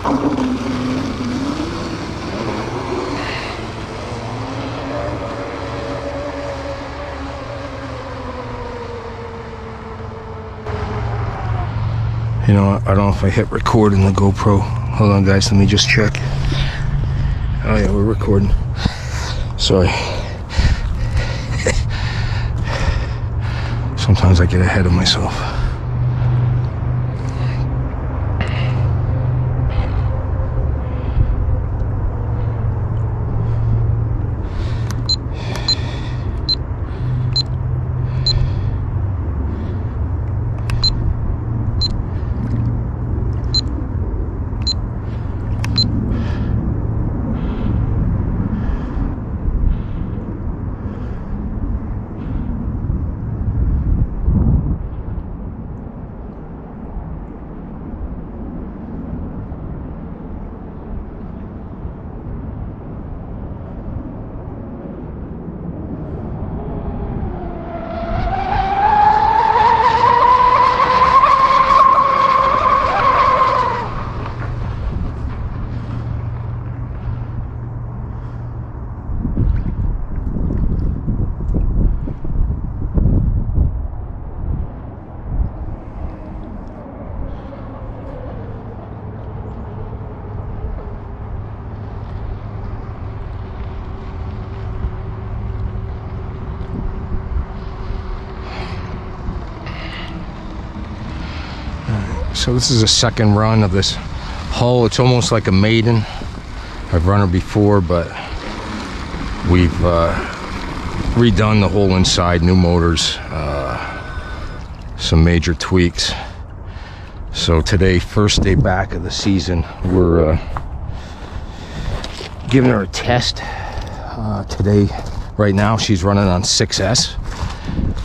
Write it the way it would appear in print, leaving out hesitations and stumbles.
You know, I don't know if I hit record in the GoPro. Hold on, guys, let me just check. Oh yeah, we're recording. Sorry. Sometimes I get ahead of myself. So this is a second run of this hull. It's almost like a maiden. I've run her before, but we've redone the whole inside, new motors, some major tweaks. So today, first day back of the season, we're giving her a test. Today, right now, she's running on 6S.